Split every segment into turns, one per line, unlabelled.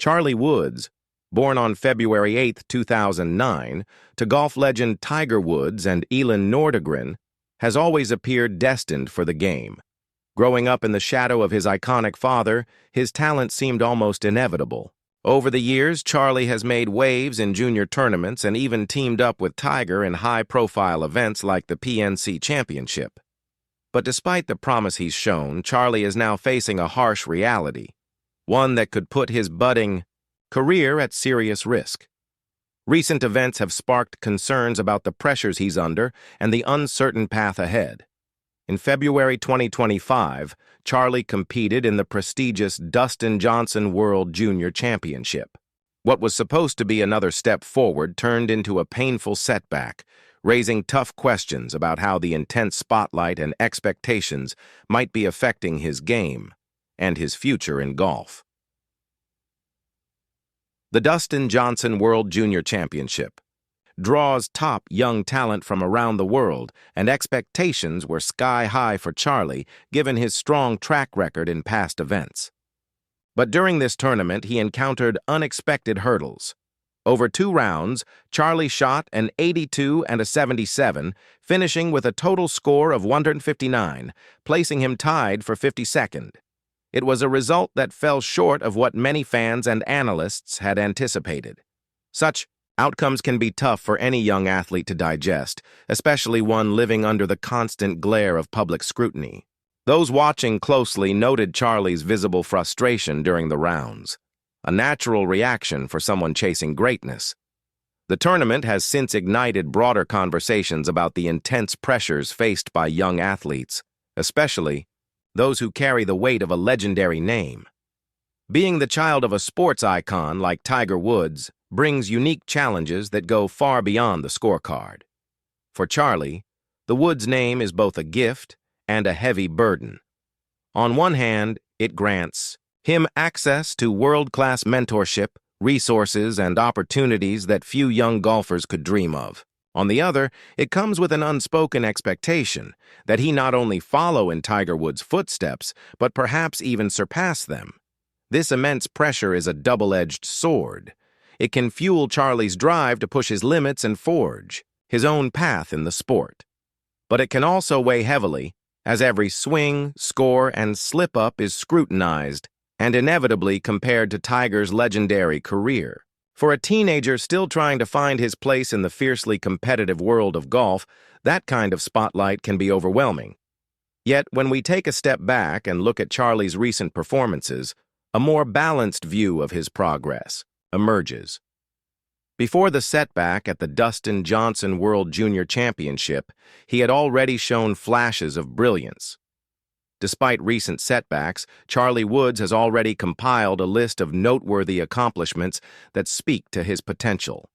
Charlie Woods, born on February 8, 2009, to golf legend Tiger Woods and Elin Nordegren, has always appeared destined for the game. Growing up in the shadow of his iconic father, his talent seemed almost inevitable. Over the years, Charlie has made waves in junior tournaments and even teamed up with Tiger in high-profile events like the PNC Championship. But despite the promise he's shown, Charlie is now facing a harsh reality, one that could put his budding career at serious risk. Recent events have sparked concerns about the pressures he's under and the uncertain path ahead. In February 2025, Charlie competed in the prestigious Dustin Johnson World Junior Championship. What was supposed to be another step forward turned into a painful setback, raising tough questions about how the intense spotlight and expectations might be affecting his game and his future in golf. The Dustin Johnson World Junior Championship draws top young talent from around the world, and expectations were sky-high for Charlie given his strong track record in past events. But during this tournament, he encountered unexpected hurdles. Over 2 rounds, Charlie shot an 82 and a 77, finishing with a total score of 159, placing him tied for 52nd. It was a result that fell short of what many fans and analysts had anticipated. Such outcomes can be tough for any young athlete to digest, especially one living under the constant glare of public scrutiny. Those watching closely noted Charlie's visible frustration during the rounds, a natural reaction for someone chasing greatness. The tournament has since ignited broader conversations about the intense pressures faced by young athletes, especially those who carry the weight of a legendary name. Being the child of a sports icon like Tiger Woods brings unique challenges that go far beyond the scorecard. For Charlie, the Woods name is both a gift and a heavy burden. On one hand, it grants him access to world-class mentorship, resources, and opportunities that few young golfers could dream of. On the other, it comes with an unspoken expectation that he not only follow in Tiger Woods' footsteps, but perhaps even surpass them. This immense pressure is a double-edged sword. It can fuel Charlie's drive to push his limits and forge his own path in the sport. But it can also weigh heavily, as every swing, score, and slip-up is scrutinized and inevitably compared to Tiger's legendary career. For a teenager still trying to find his place in the fiercely competitive world of golf, that kind of spotlight can be overwhelming. Yet, when we take a step back and look at Charlie's recent performances, a more balanced view of his progress emerges. Before the setback at the Dustin Johnson World Junior Championship, he had already shown flashes of brilliance. Despite recent setbacks, Charlie Woods has already compiled a list of noteworthy accomplishments that speak to his potential.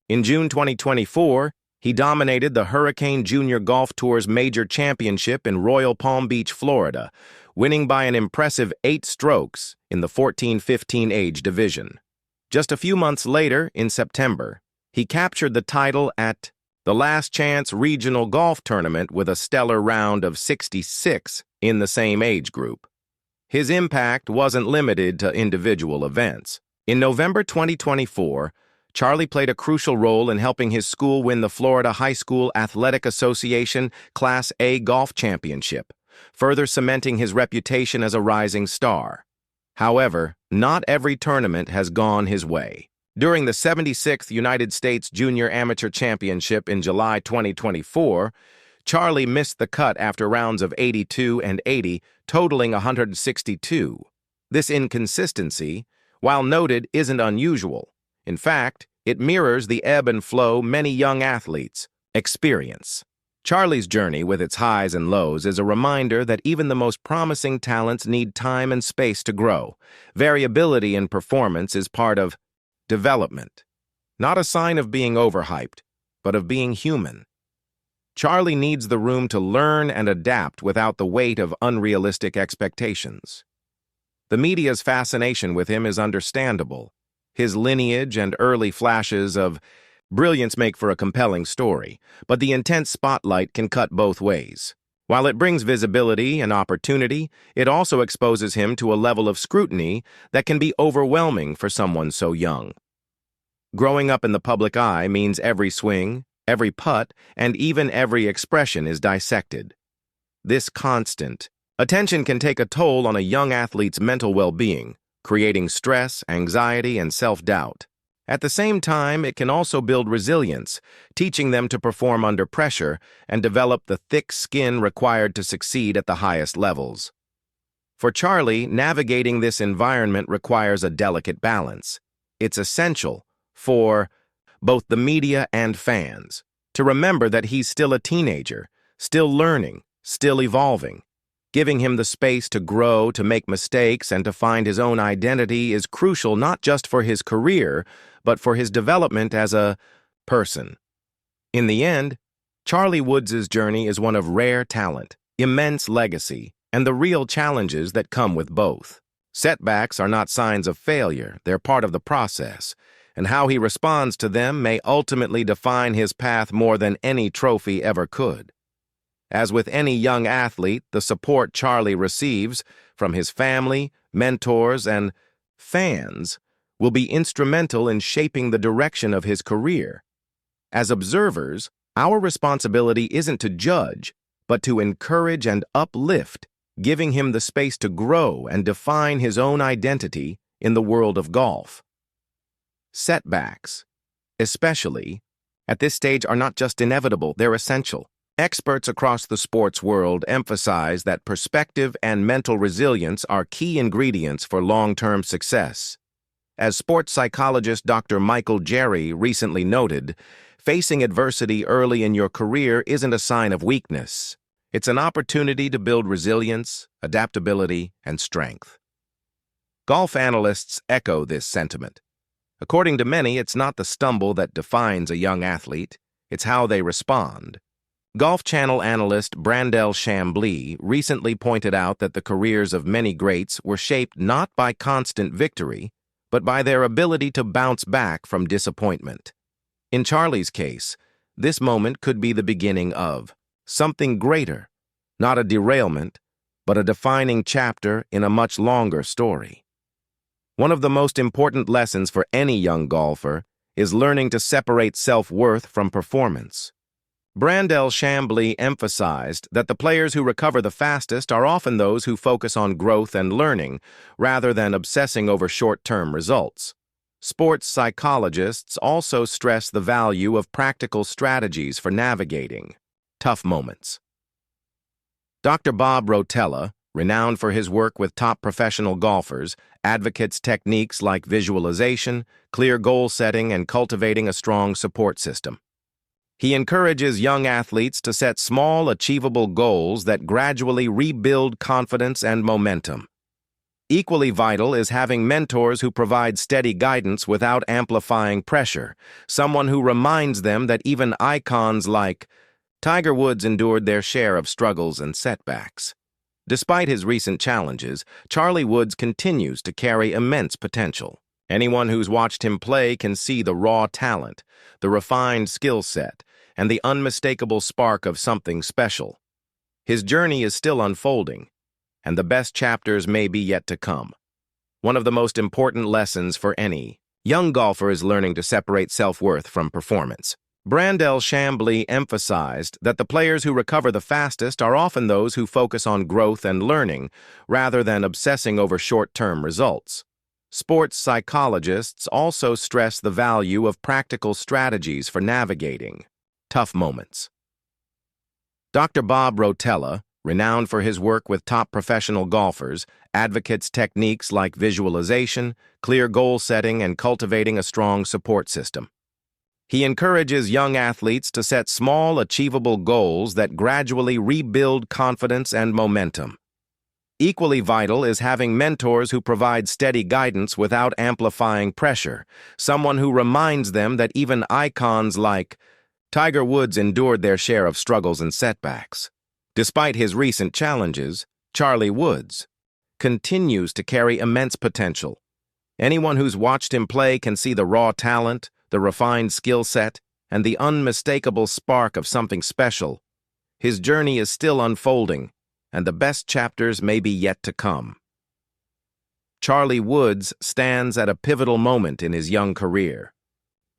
In June 2024, he dominated the Hurricane Junior Golf Tour's major championship in Royal Palm Beach, Florida, winning by an impressive 8 strokes in the 14-15 age division. Just a few months later, in September, he captured the title at the Last Chance Regional Golf Tournament with a stellar round of 66 in the same age group. His impact wasn't limited to individual events. In November 2024, Charlie played a crucial role in helping his school win the Florida High School Athletic Association Class A Golf Championship, further cementing his reputation as a rising star. However, not every tournament has gone his way. During the 76th United States Junior Amateur Championship in July 2024, Charlie missed the cut after rounds of 82 and 80, totaling 162. This inconsistency, while noted, isn't unusual. In fact, it mirrors the ebb and flow many young athletes experience. Charlie's journey with its highs and lows is a reminder that even the most promising talents need time and space to grow. Variability in performance is part of development, not a sign of being overhyped, but of being human. Charlie needs the room to learn and adapt without the weight of unrealistic expectations. The media's fascination with him is understandable. His lineage and early flashes of brilliance make for a compelling story, but the intense spotlight can cut both ways. While it brings visibility and opportunity, it also exposes him to a level of scrutiny that can be overwhelming for someone so young. Growing up in the public eye means every swing, every putt, and even every expression is dissected. This constant attention can take a toll on a young athlete's mental well-being, creating stress, anxiety, and self-doubt. At the same time, it can also build resilience, teaching them to perform under pressure and develop the thick skin required to succeed at the highest levels. For Charlie, navigating this environment requires a delicate balance. It's essential for both the media and fans to remember that he's still a teenager, still learning, still evolving. Giving him the space to grow, to make mistakes, and to find his own identity is crucial not just for his career, but for his development as a person. In the end, Charlie Woods' journey is one of rare talent, immense legacy, and the real challenges that come with both. Setbacks are not signs of failure, they're part of the process, and how he responds to them may ultimately define his path more than any trophy ever could. As with any young athlete, the support Charlie receives from his family, mentors, and fans will be instrumental in shaping the direction of his career. As observers, our responsibility isn't to judge, but to encourage and uplift, giving him the space to grow and define his own identity in the world of golf. Setbacks, especially at this stage, are not just inevitable, they're essential. Experts across the sports world emphasize that perspective and mental resilience are key ingredients for long-term success. As sports psychologist Dr. Michael Jerry recently noted, facing adversity early in your career isn't a sign of weakness. It's an opportunity to build resilience, adaptability, and strength. Golf analysts echo this sentiment. According to many, it's not the stumble that defines a young athlete, it's how they respond. Golf Channel analyst Brandel Chambly recently pointed out that the careers of many greats were shaped not by constant victory, but by their ability to bounce back from disappointment. In Charlie's case, this moment could be the beginning of something greater, not a derailment, but a defining chapter in a much longer story. One of the most important lessons for any young golfer is learning to separate self-worth from performance. Brandel Chambly emphasized that the players who recover the fastest are often those who focus on growth and learning, rather than obsessing over short-term results. Sports psychologists also stress the value of practical strategies for navigating tough moments. Dr. Bob Rotella, renowned for his work with top professional golfers, advocates techniques like visualization, clear goal setting, and cultivating a strong support system. He encourages young athletes to set small, achievable goals that gradually rebuild confidence and momentum. Equally vital is having mentors who provide steady guidance without amplifying pressure, someone who reminds them that even icons like Tiger Woods endured their share of struggles and setbacks. Despite his recent challenges, Charlie Woods continues to carry immense potential. Anyone who's watched him play can see the raw talent, the refined skill set, and the unmistakable spark of something special. His journey is still unfolding, and the best chapters may be yet to come. One of the most important lessons for any young golfer is learning to separate self-worth from performance. Brandel Chambly emphasized that the players who recover the fastest are often those who focus on growth and learning, rather than obsessing over short-term results. Sports psychologists also stress the value of practical strategies for navigating tough moments. Dr. Bob Rotella, renowned for his work with top professional golfers, advocates techniques like visualization, clear goal setting, and cultivating a strong support system. He encourages young athletes to set small, achievable goals that gradually rebuild confidence and momentum. Equally vital is having mentors who provide steady guidance without amplifying pressure, someone who reminds them that even icons like Tiger Woods endured their share of struggles and setbacks. Despite his recent challenges, Charlie Woods continues to carry immense potential. Anyone who's watched him play can see the raw talent, the refined skill set, and the unmistakable spark of something special. His journey is still unfolding, and the best chapters may be yet to come. Charlie Woods stands at a pivotal moment in his young career.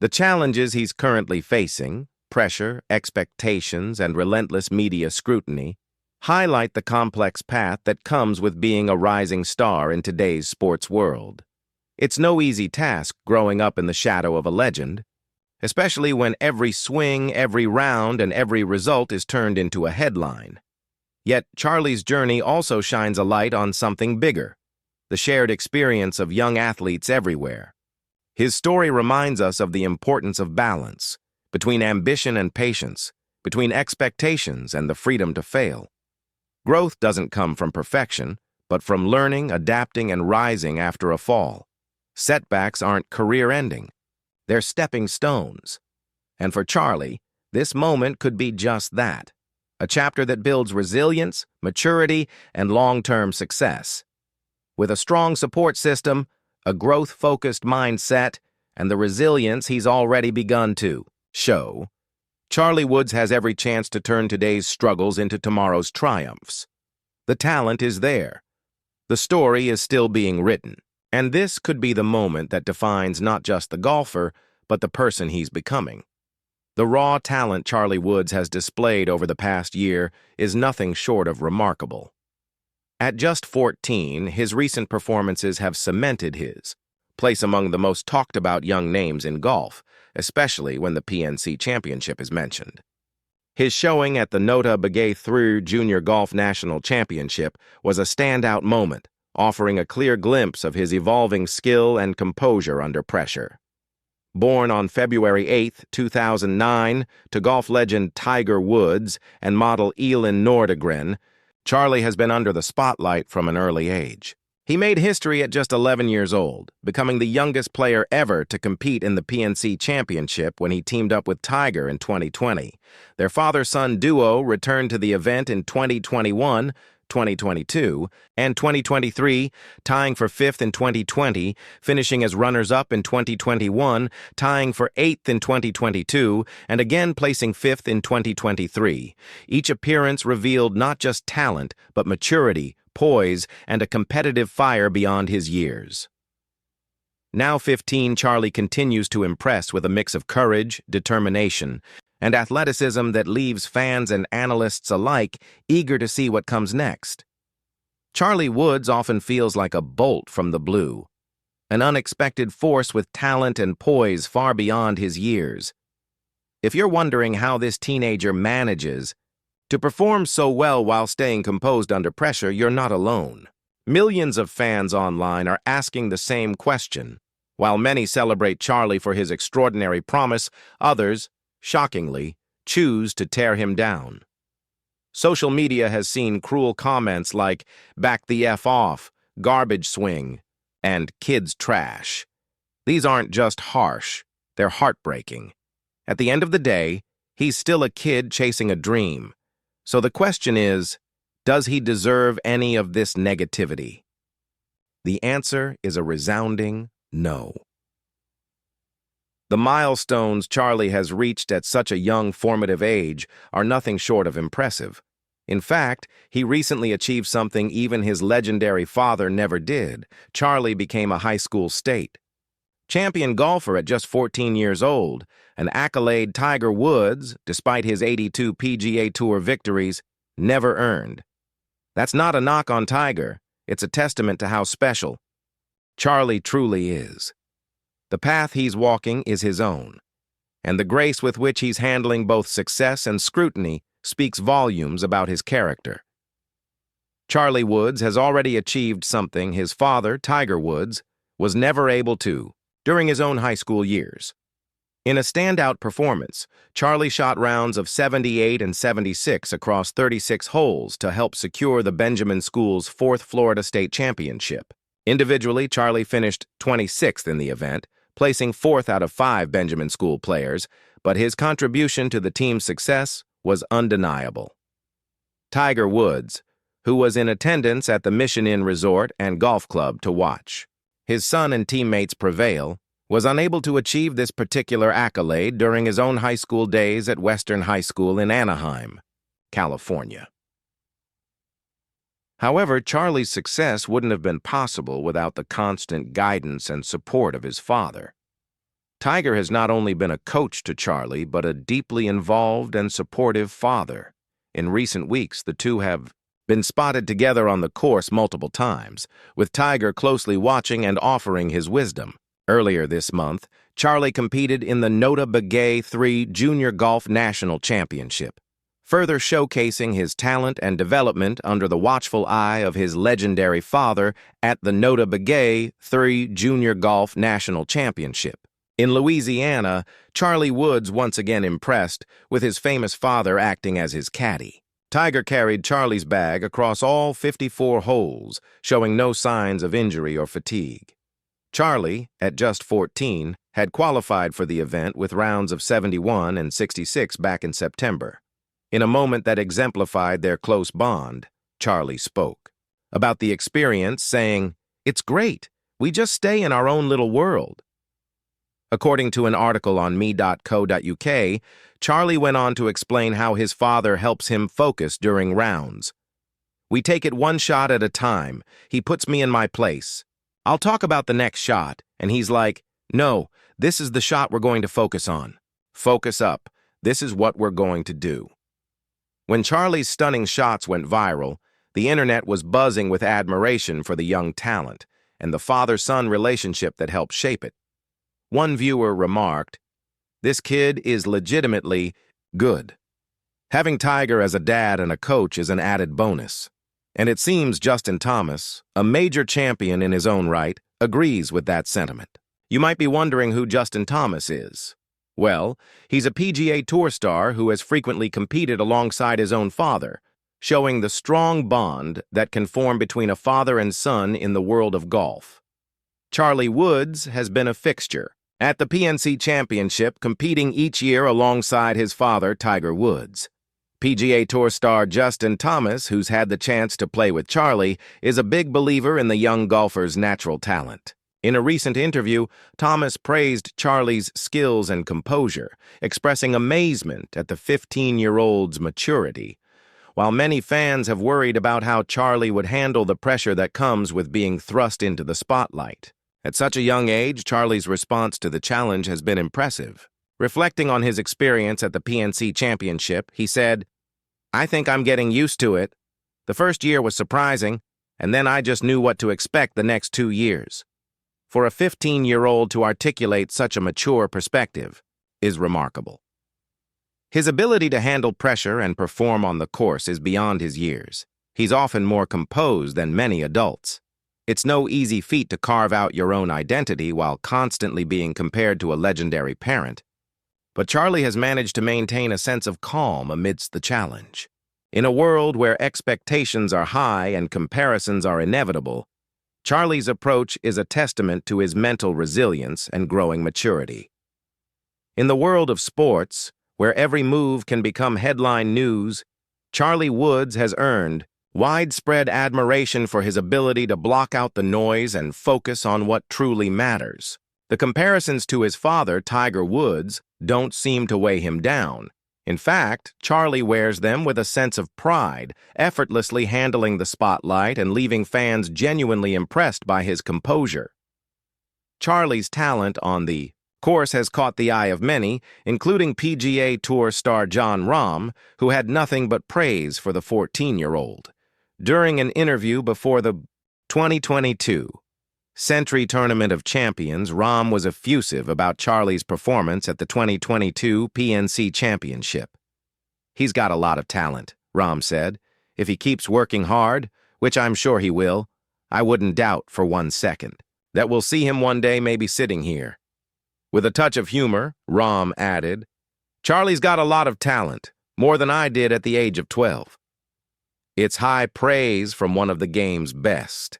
The challenges he's currently facing, pressure, expectations, and relentless media scrutiny, highlight the complex path that comes with being a rising star in today's sports world. It's no easy task growing up in the shadow of a legend, especially when every swing, every round, and every result is turned into a headline. Yet Charlie's journey also shines a light on something bigger, the shared experience of young athletes everywhere. His story reminds us of the importance of balance, between ambition and patience, between expectations and the freedom to fail. Growth doesn't come from perfection, but from learning, adapting, and rising after a fall. Setbacks aren't career-ending. They're stepping stones. And for Charlie, this moment could be just that, a chapter that builds resilience, maturity, and long-term success. With a strong support system, a growth-focused mindset, and the resilience he's already begun to show, Charlie Woods has every chance to turn today's struggles into tomorrow's triumphs. The talent is there. The story is still being written. And this could be the moment that defines not just the golfer, but the person he's becoming. The raw talent Charlie Woods has displayed over the past year is nothing short of remarkable. At just 14, his recent performances have cemented his place among the most talked-about young names in golf, especially when the PNC Championship is mentioned. His showing at the Nota Begay Junior Golf National Championship was a standout moment, offering a clear glimpse of his evolving skill and composure under pressure. Born on February 8, 2009, to golf legend Tiger Woods and model Elin Nordegren, Charlie has been under the spotlight from an early age. He made history at just 11 years old, becoming the youngest player ever to compete in the PNC Championship when he teamed up with Tiger in 2020. Their father-son duo returned to the event in 2021, 2022, and 2023, tying for 5th in 2020, finishing as runners-up in 2021, tying for 8th in 2022, and again placing 5th in 2023. Each appearance revealed not just talent, but maturity, poise, and a competitive fire beyond his years. Now 15, Charlie continues to impress with a mix of courage, determination, and athleticism that leaves fans and analysts alike eager to see what comes next. Charlie Woods often feels like a bolt from the blue, an unexpected force with talent and poise far beyond his years. If you're wondering how this teenager manages to perform so well while staying composed under pressure, you're not alone. Millions of fans online are asking the same question. While many celebrate Charlie for his extraordinary promise, others, shockingly, choose to tear him down. Social media has seen cruel comments like, "Back the F off," "garbage swing," and "kids trash." These aren't just harsh, they're heartbreaking. At the end of the day, he's still a kid chasing a dream. So the question is, does he deserve any of this negativity? The answer is a resounding no. The milestones Charlie has reached at such a young, formative age are nothing short of impressive. In fact, he recently achieved something even his legendary father never did. Charlie became a high school state champion golfer at just 14 years old, an accolade Tiger Woods, despite his 82 PGA Tour victories, never earned. That's not a knock on Tiger. It's a testament to how special Charlie truly is. The path he's walking is his own, and the grace with which he's handling both success and scrutiny speaks volumes about his character. Charlie Woods has already achieved something his father, Tiger Woods, was never able to during his own high school years. In a standout performance, Charlie shot rounds of 78 and 76 across 36 holes to help secure the Benjamin School's 4th Florida State Championship. Individually, Charlie finished 26th in the event, placing 4th out of 5 Benjamin School players, but his contribution to the team's success was undeniable. Tiger Woods, who was in attendance at the Mission Inn Resort and Golf Club to watch his son and teammates prevail, was unable to achieve this particular accolade during his own high school days at Western High School in Anaheim, California. However, Charlie's success wouldn't have been possible without the constant guidance and support of his father. Tiger has not only been a coach to Charlie, but a deeply involved and supportive father. In recent weeks, the two have been spotted together on the course multiple times, with Tiger closely watching and offering his wisdom. Earlier this month, Charlie competed in the Nota Begay 3 Junior Golf National Championship, further showcasing his talent and development under the watchful eye of his legendary father at the Nota Begay 3 Junior Golf National Championship. In Louisiana, Charlie Woods once again impressed, with his famous father acting as his caddy. Tiger carried Charlie's bag across all 54 holes, showing no signs of injury or fatigue. Charlie, at just 14, had qualified for the event with rounds of 71 and 66 back in September. In a moment that exemplified their close bond, Charlie spoke about the experience, saying, "It's great. We just stay in our own little world." According to an article on me.co.uk, Charlie went on to explain how his father helps him focus during rounds. "We take it one shot at a time. He puts me in my place. I'll talk about the next shot, and he's like, 'No, this is the shot we're going to focus on. Focus up. This is what we're going to do.'" When Charlie's stunning shots went viral, the internet was buzzing with admiration for the young talent and the father-son relationship that helped shape it. One viewer remarked, "This kid is legitimately good." Having Tiger as a dad and a coach is an added bonus. And it seems Justin Thomas, a major champion in his own right, agrees with that sentiment. You might be wondering who Justin Thomas is. Well, he's a PGA Tour star who has frequently competed alongside his own father, showing the strong bond that can form between a father and son in the world of golf. Charlie Woods has been a fixture at the PNC Championship, competing each year alongside his father, Tiger Woods. PGA Tour star Justin Thomas, who's had the chance to play with Charlie, is a big believer in the young golfer's natural talent. In a recent interview, Thomas praised Charlie's skills and composure, expressing amazement at the 15-year-old's maturity. While many fans have worried about how Charlie would handle the pressure that comes with being thrust into the spotlight. At such a young age, Charlie's response to the challenge has been impressive. Reflecting on his experience at the PNC Championship, he said, "I think I'm getting used to it. The first year was surprising, and then I just knew what to expect the next 2 years." For a 15-year-old to articulate such a mature perspective is remarkable. His ability to handle pressure and perform on the course is beyond his years. He's often more composed than many adults. It's no easy feat to carve out your own identity while constantly being compared to a legendary parent. But Charlie has managed to maintain a sense of calm amidst the challenge. In a world where expectations are high and comparisons are inevitable, Charlie's approach is a testament to his mental resilience and growing maturity. In the world of sports, where every move can become headline news, Charlie Woods has earned widespread admiration for his ability to block out the noise and focus on what truly matters. The comparisons to his father, Tiger Woods, don't seem to weigh him down. In fact, Charlie wears them with a sense of pride, effortlessly handling the spotlight and leaving fans genuinely impressed by his composure. Charlie's talent on the course has caught the eye of many, including PGA Tour star Jon Rahm, who had nothing but praise for the 14-year-old. During an interview before the 2022 Century Tournament of Champions, Rahm was effusive about Charlie's performance at the 2022 PNC Championship. "He's got a lot of talent," Rahm said. "If he keeps working hard, which I'm sure he will, I wouldn't doubt for 1 second that we'll see him one day maybe sitting here." With a touch of humor, Rahm added, "Charlie's got a lot of talent, more than I did at the age of 12. It's high praise from one of the game's best,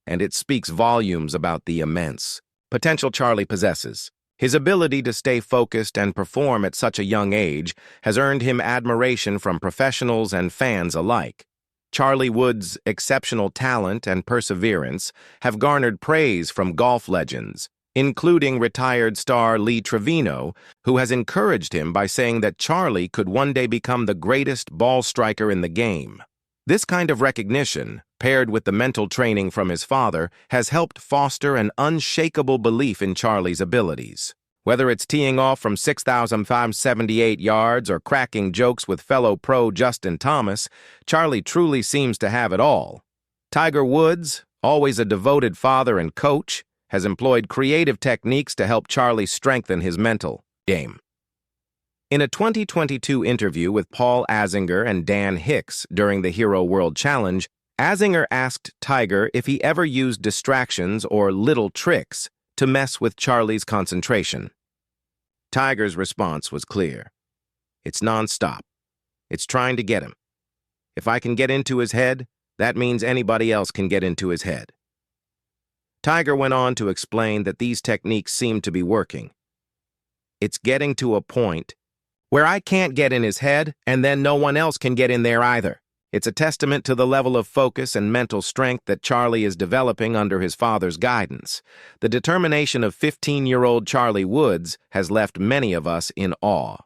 and it speaks volumes about the immense potential Charlie possesses. His ability to stay focused and perform at such a young age has earned him admiration from professionals and fans alike. Charlie Woods' exceptional talent and perseverance have garnered praise from golf legends, including retired star Lee Trevino, who has encouraged him by saying that Charlie could one day become the greatest ball striker in the game. This kind of recognition, paired with the mental training from his father, has helped foster an unshakable belief in Charlie's abilities. Whether it's teeing off from 6,578 yards or cracking jokes with fellow pro Justin Thomas, Charlie truly seems to have it all. Tiger Woods, always a devoted father and coach, has employed creative techniques to help Charlie strengthen his mental game. In a 2022 interview with Paul Azinger and Dan Hicks during the Hero World Challenge, Azinger asked Tiger if he ever used distractions or little tricks to mess with Charlie's concentration. Tiger's response was clear. It's nonstop. It's trying to get him. If I can get into his head, that means anybody else can get into his head. Tiger went on to explain that these techniques seem to be working. It's getting to a point where I can't get in his head, and then no one else can get in there either. It's a testament to the level of focus and mental strength that Charlie is developing under his father's guidance. The determination of 15-year-old Charlie Woods has left many of us in awe.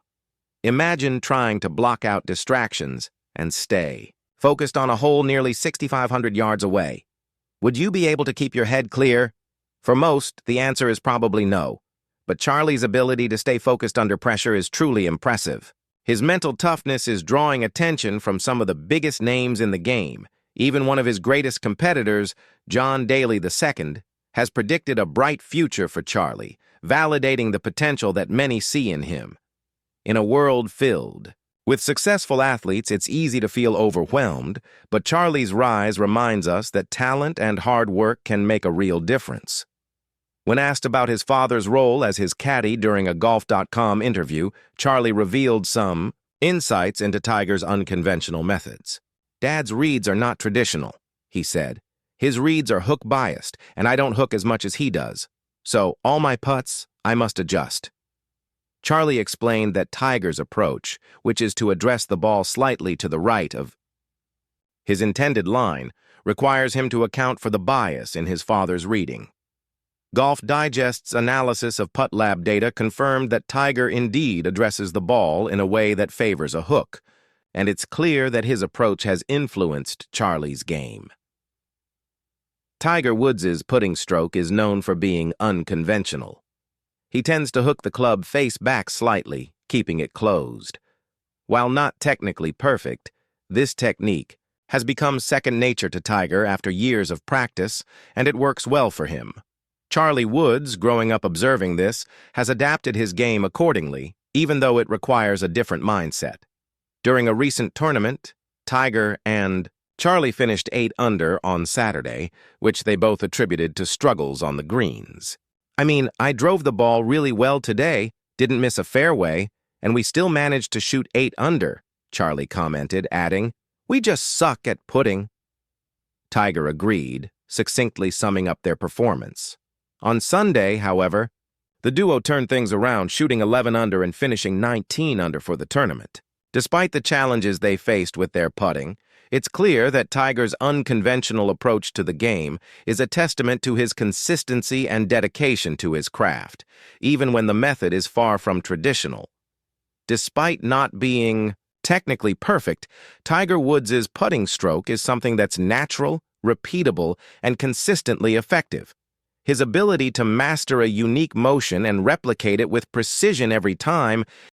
Imagine trying to block out distractions and stay focused on a hole nearly 6,500 yards away. Would you be able to keep your head clear? For most, the answer is probably no. But Charlie's ability to stay focused under pressure is truly impressive. His mental toughness is drawing attention from some of the biggest names in the game. Even one of his greatest competitors, John Daly II, has predicted a bright future for Charlie, validating the potential that many see in him. In a world filled with successful athletes, it's easy to feel overwhelmed, but Charlie's rise reminds us that talent and hard work can make a real difference. When asked about his father's role as his caddy during a Golf.com interview, Charlie revealed some insights into Tiger's unconventional methods. Dad's reads are not traditional, he said. His reads are hook-biased, and I don't hook as much as he does. So, all my putts, I must adjust. Charlie explained that Tiger's approach, which is to address the ball slightly to the right of his intended line, requires him to account for the bias in his father's reading. Golf Digest's analysis of Putt Lab data confirmed that Tiger indeed addresses the ball in a way that favors a hook, and it's clear that his approach has influenced Charlie's game. Tiger Woods' putting stroke is known for being unconventional. He tends to hook the club face back slightly, keeping it closed. While not technically perfect, this technique has become second nature to Tiger after years of practice, and it works well for him. Charlie Woods, growing up observing this, has adapted his game accordingly, even though it requires a different mindset. During a recent tournament, Tiger and Charlie finished 8 under on Saturday, which they both attributed to struggles on the greens. I drove the ball really well today, didn't miss a fairway, and we still managed to shoot 8 under, Charlie commented, adding, "We just suck at putting." Tiger agreed, succinctly summing up their performance. On Sunday, however, the duo turned things around, shooting 11 under and finishing 19 under for the tournament. Despite the challenges they faced with their putting, it's clear that Tiger's unconventional approach to the game is a testament to his consistency and dedication to his craft, even when the method is far from traditional. Despite not being technically perfect, Tiger Woods' putting stroke is something that's natural, repeatable, and consistently effective. His ability to master a unique motion and replicate it with precision every time